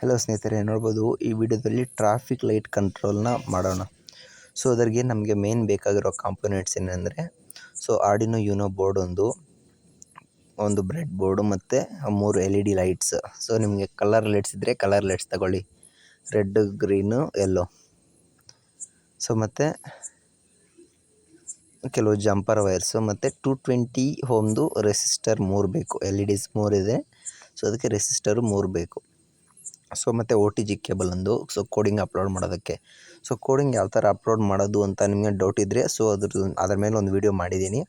Hello ಸ್ನೇಹಿತರೆ, ನೋಡ್ಬೋದು ಈ ವಿಡಿಯೋದಲ್ಲಿ ಟ್ರಾಫಿಕ್ ಲೈಟ್ ಕಂಟ್ರೋಲ್ನ ಮಾಡೋಣ. ಸೊ ಅದರಿಗೆ ನಮಗೆ ಮೇನ್ ಬೇಕಾಗಿರೋ ಕಾಂಪೊನೆಂಟ್ಸ್ ಏನಂದರೆ, ಸೊ ಆರ್ಡಿನೋ ಯುನೋ ಬೋರ್ಡ್ ಒಂದು ಬ್ರೆಡ್ ಬೋರ್ಡು ಮತ್ತು 3 LED ಲೈಟ್ಸ್. ಸೊ ನಿಮಗೆ ಕಲರ್ ಲೈಟ್ಸ್ ಇದ್ದರೆ ಕಲರ್ ಲೈಟ್ಸ್ ತಗೊಳ್ಳಿ, ರೆಡ್, ಗ್ರೀನು, ಯೆಲ್ಲೋ. ಸೊ ಮತ್ತು ಕೆಲವು ಜಂಪರ್ ವೈರ್ಸು ಮತ್ತು 220 ಓಮ್ದು ರೆಸಿಸ್ಟರ್ 3 ಬೇಕು. LEDs 3 ಇದೆ, ಸೊ ಅದಕ್ಕೆ ರೆಸಿಸ್ಟರು 3 ಬೇಕು. ಸೊ ಮತ್ತು OTG ಕೇಬಲ್ ಒಂದು, ಸೊ ಕೋಡಿಂಗ್ ಅಪ್ಲೋಡ್ ಮಾಡೋದಕ್ಕೆ. ಸೊ ಕೋಡಿಂಗ್ ಯಾವ ಥರ ಅಪ್ಲೋಡ್ ಮಾಡೋದು ಅಂತ ನಿಮಗೆ ಡೌಟ್ ಇದ್ದರೆ, ಸೊ ಅದ್ರ ಮೇಲೆ ಒಂದು ವೀಡಿಯೋ ಮಾಡಿದ್ದೀನಿ.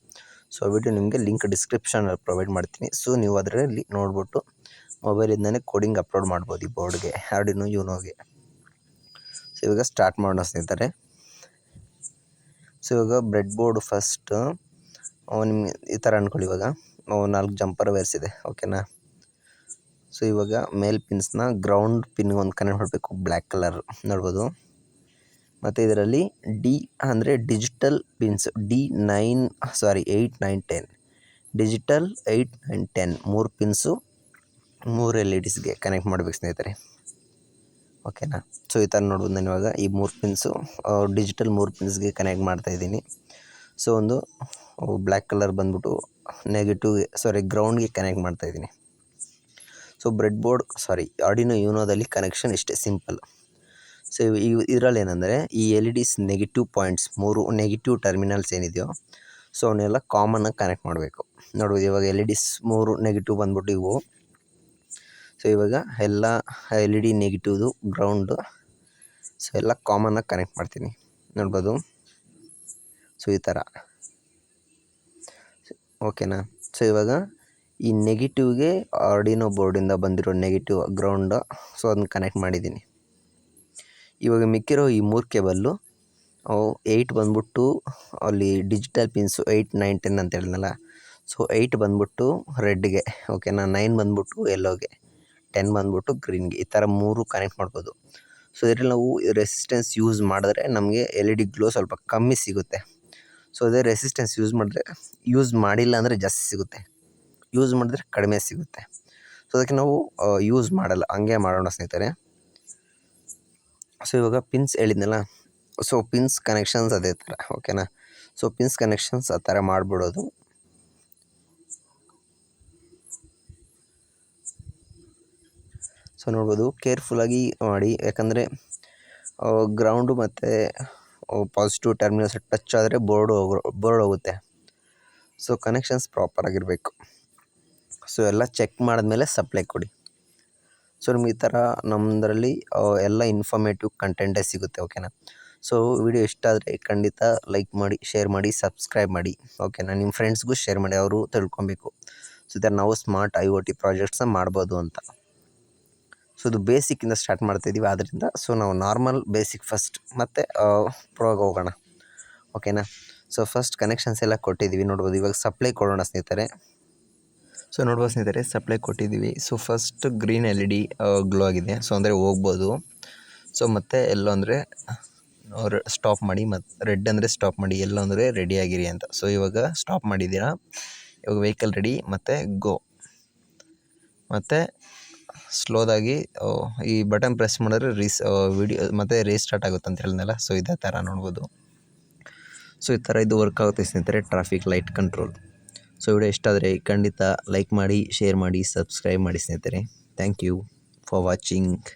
ಸೊ ವಿಡಿಯೋ ನಿಮಗೆ ಲಿಂಕ್ ಡಿಸ್ಕ್ರಿಪ್ಷನಲ್ಲಿ ಪ್ರೊವೈಡ್ ಮಾಡ್ತೀನಿ. ಸೊ ನೀವು ಅದರಲ್ಲಿ ನೋಡ್ಬಿಟ್ಟು ಮೊಬೈಲಿಂದನೇ ಕೋಡಿಂಗ್ ಅಪ್ಲೋಡ್ ಮಾಡ್ಬೋದು ಈ ಬೋರ್ಡ್ಗೆ, ಆರ್ಡಿನೋ ಯುನೋಗೆ. ಸೊ ಇವಾಗ ಸ್ಟಾರ್ಟ್ ಮಾಡೋಣ ಸ್ನೇಹಿತರೆ. ಸೊ ಇವಾಗ ಬ್ರೆಡ್ ಬೋರ್ಡ್ ಫಸ್ಟ್ ನಿಮಗೆ ಈ ಥರ ಅಂದ್ಕೊಳ್ಳಿ. ಇವಾಗ 4 ಜಂಪರ್ ವೈರ್ಸ್ ಇದೆ, ಓಕೆನಾ. ಸೊ ಇವಾಗ ಮೇಲ್ ಪಿನ್ಸ್ನ ಗ್ರೌಂಡ್ ಪಿನ್ಗೆ ಒಂದು ಕನೆಕ್ಟ್ ಮಾಡಬೇಕು, ಬ್ಲ್ಯಾಕ್ ಕಲರ್ ನೋಡ್ಬೋದು. ಮತ್ತು ಇದರಲ್ಲಿ ಡಿ ಅಂದರೆ ಡಿಜಿಟಲ್ ಪಿನ್ಸ್, 8, 9, 10 ಡಿಜಿಟಲ್ 8, 9, 10 3 ಪಿನ್ಸು 3 LEDsಗೆ ಕನೆಕ್ಟ್ ಮಾಡಬೇಕು ಸ್ನೇಹಿತರೆ, ಓಕೆನಾ. ಸೊ ಈ ಥರ ನೋಡ್ಬೋದು, ನಾನು ಇವಾಗ ಈ 3 ಪಿನ್ಸು ಡಿಜಿಟಲ್ 3 ಪಿನ್ಸ್ಗೆ ಕನೆಕ್ಟ್ ಮಾಡ್ತಾಯಿದ್ದೀನಿ. ಸೊ ಒಂದು ಬ್ಲ್ಯಾಕ್ ಕಲರ್ ಬಂದ್ಬಿಟ್ಟು ಗ್ರೌಂಡ್ಗೆ ಕನೆಕ್ಟ್ ಮಾಡ್ತಾಯಿದ್ದೀನಿ. ಸೊ ಬ್ರೆಡ್ ಬೋರ್ಡ್ ಆರ್ಡಿನೋ ಯುನೋದಲ್ಲಿ ಕನೆಕ್ಷನ್ ಇಷ್ಟೇ ಸಿಂಪಲ್. ಸೊ ಇದರಲ್ಲಿ ಏನಂದರೆ ಈ LEDs negative points, 3 negative terminals ಏನಿದೆಯೋ, ಸೊ ಅವನ್ನೆಲ್ಲ ಕಾಮನ್ನಾಗಿ ಕನೆಕ್ಟ್ ಮಾಡಬೇಕು. ನೋಡ್ಬೋದು ಇವಾಗ LEDs 3 ನೆಗೆಟಿವ್ ಬಂದ್ಬಿಟ್ಟು ಇವು. ಸೊ ಇವಾಗ ಎಲ್ಲ LED ನೆಗೆಟಿವ್ದು ಗ್ರೌಂಡು, ಸೊ ಎಲ್ಲ ಕಾಮನ್ನಾಗಿ ಕನೆಕ್ಟ್ ಮಾಡ್ತೀನಿ ನೋಡ್ಬೋದು. ಸೊ ಈ ಥರ, ಓಕೆನಾ. ಸೊ ಇವಾಗ ಈ ನೆಗೆಟಿವ್ಗೆ ಆರ್ಡಿನೋ ಬೋರ್ಡಿಂದ ಬಂದಿರೋ ನೆಗೆಟಿವ್ ಗ್ರೌಂಡು, ಸೊ ಅದನ್ನ ಕನೆಕ್ಟ್ ಮಾಡಿದ್ದೀನಿ. ಇವಾಗ ಮಿಕ್ಕಿರೋ ಈ 3 ಕೇಬಲ್ಲು 8 ಬಂದ್ಬಿಟ್ಟು ಅಲ್ಲಿ ಡಿಜಿಟಲ್ ಪಿನ್ಸು 8, 9, 10 ಅಂತ ಹೇಳಿದ್ನಲ್ಲ. ಸೊ 8 ಬಂದ್ಬಿಟ್ಟು ರೆಡ್ಗೆ, ಓಕೆನಾ. 9 ಬಂದ್ಬಿಟ್ಟು ಯೆಲ್ಲೋಗೆ, 10 ಬಂದ್ಬಿಟ್ಟು ಗ್ರೀನ್ಗೆ. ಈ ಥರ 3 ಕನೆಕ್ಟ್ ಮಾಡ್ಬೋದು. ಸೊ ಇದರಲ್ಲಿ ನಾವು ರೆಸಿಸ್ಟೆನ್ಸ್ ಯೂಸ್ ಮಾಡಿದ್ರೆ ನಮಗೆ LED ಗ್ಲೋ ಸ್ವಲ್ಪ ಕಮ್ಮಿ ಸಿಗುತ್ತೆ. ಸೊ ಅದೇ ರೆಸಿಸ್ಟೆನ್ಸ್ ಯೂಸ್ ಮಾಡಿಲ್ಲ ಅಂದರೆ ಜಾಸ್ತಿ ಸಿಗುತ್ತೆ, ಯೂಸ್ ಮಾಡಿದ್ರೆ ಕಡಿಮೆ ಸಿಗುತ್ತೆ. ಸೊ ಅದಕ್ಕೆ ನಾವು ಯೂಸ್ ಮಾಡಲ್ಲ, ಹಂಗೆ ಮಾಡೋಣ ಸ್ನೇಹಿತರೆ. ಸೊ ಇವಾಗ ಪಿನ್ಸ್ ಹೇಳಿದ್ನಲ್ಲ, ಸೊ ಪಿನ್ಸ್ ಕನೆಕ್ಷನ್ಸ್ ಅದೇ ಥರ, ಓಕೆನಾ. ಸೊ ಪಿನ್ಸ್ ಕನೆಕ್ಷನ್ಸ್ ಆ ಥರ ಮಾಡಿಬಿಡೋದು. ಸೊ ನೋಡ್ಬೋದು, ಕೇರ್ಫುಲ್ಲಾಗಿ ಮಾಡಿ, ಯಾಕಂದರೆ ಗ್ರೌಂಡು ಮತ್ತು ಪಾಸಿಟಿವ್ ಟರ್ಮಿನಲ್ಸ್ ಟಚ್ ಆದರೆ ಬೋರ್ಡ್ ಹೋಗುತ್ತೆ. ಸೊ ಕನೆಕ್ಷನ್ಸ್ ಪ್ರಾಪರಾಗಿರಬೇಕು. ಸೊ ಎಲ್ಲ ಚೆಕ್ ಮಾಡಿದ್ಮೇಲೆ ಸಪ್ಲೈ ಕೊಡಿ. ಸೊ ನಿಮ್ಗೆ ಈ ಥರ ನಮ್ಮದರಲ್ಲಿ ಎಲ್ಲ ಇನ್ಫಾರ್ಮೇಟಿವ್ ಕಂಟೆಂಟೇ ಸಿಗುತ್ತೆ, ಓಕೆನಾ. ಸೊ ವಿಡಿಯೋ ಇಷ್ಟ ಆದರೆ ಖಂಡಿತ ಲೈಕ್ ಮಾಡಿ, ಶೇರ್ ಮಾಡಿ, ಸಬ್ಸ್ಕ್ರೈಬ್ ಮಾಡಿ, ಓಕೆನಾ. ನಿಮ್ಮ ಫ್ರೆಂಡ್ಸ್ಗೂ ಶೇರ್ ಮಾಡಿ, ಅವರು ತಿಳ್ಕೊಬೇಕು. ಸೊ ಈ ಥರ ನಾವು ಸ್ಮಾರ್ಟ್ IoT ಪ್ರಾಜೆಕ್ಟ್ಸ್ನ ಮಾಡ್ಬೋದು ಅಂತ. ಸೊ ಇದು ಬೇಸಿಕ್ಕಿಂದ ಸ್ಟಾರ್ಟ್ ಮಾಡ್ತಾಯಿದ್ದೀವಿ, ಆದ್ದರಿಂದ ಸೊ ನಾವು ನಾರ್ಮಲ್ ಬೇಸಿಕ್ ಫಸ್ಟ್ ಮತ್ತು ಪ್ರೋಗೆ ಹೋಗೋಣ, ಓಕೆನಾ. ಸೊ ಫಸ್ಟ್ ಕನೆಕ್ಷನ್ಸ್ ಎಲ್ಲ ಕೊಟ್ಟಿದ್ದೀವಿ ನೋಡ್ಬೋದು. ಇವಾಗ ಸಪ್ಲೈ ಕೊಡೋಣ ಸ್ನೇಹಿತರೆ. ಸೊ ನೋಡ್ಬೋದು ಸ್ನೇಹಿತರೆ, ಸಪ್ಲೈ ಕೊಟ್ಟಿದ್ದೀವಿ. So first green LED glow ಆಗಿದೆ, ಸೊ ಅಂದರೆ ಹೋಗ್ಬೋದು. ಸೊ ಮತ್ತು ಎಲ್ಲೋ ಅಂದರೆ ಸ್ಟಾಪ್ ಮಾಡಿ, ಮತ್ತು ರೆಡ್ ಅಂದರೆ ಸ್ಟಾಪ್ ಮಾಡಿ, ಎಲ್ಲೋ ಅಂದರೆ ರೆಡಿಯಾಗಿರಿ ಅಂತ. ಸೊ ಇವಾಗ ಸ್ಟಾಪ್ ಮಾಡಿದ್ದೀರಾ, ಇವಾಗ ವೆಹಿಕಲ್ ರೆಡಿ ಮತ್ತು ಗೋ. ಮತ್ತು ಸ್ಲೋದಾಗಿ ಈ ಬಟನ್ ಪ್ರೆಸ್ ಮಾಡಿದ್ರೆ ವಿಡಿಯೋ ಮತ್ತು ರೀಸ್ಟಾರ್ಟ್ ಆಗುತ್ತೆ ಅಂತ ಹೇಳಿದ್ನಲ್ಲ. ಸೊ ಇದೇ ಥರ ನೋಡ್ಬೋದು. ಸೊ ಈ ಥರ ಇದು ವರ್ಕ್ ಆಗುತ್ತೆ ಸ್ನೇಹಿತರೆ, traffic light control. So video ಇಷ್ಟ ಆದರೆ ಖಂಡಿತ ಲೈಕ್ ಮಾಡಿ, ಶೇರ್ ಮಾಡಿ, ಸಬ್ಸ್ಕ್ರೈಬ್ ಮಾಡಿ ಸ್ನೇಹಿತರೆ. Thank you for watching.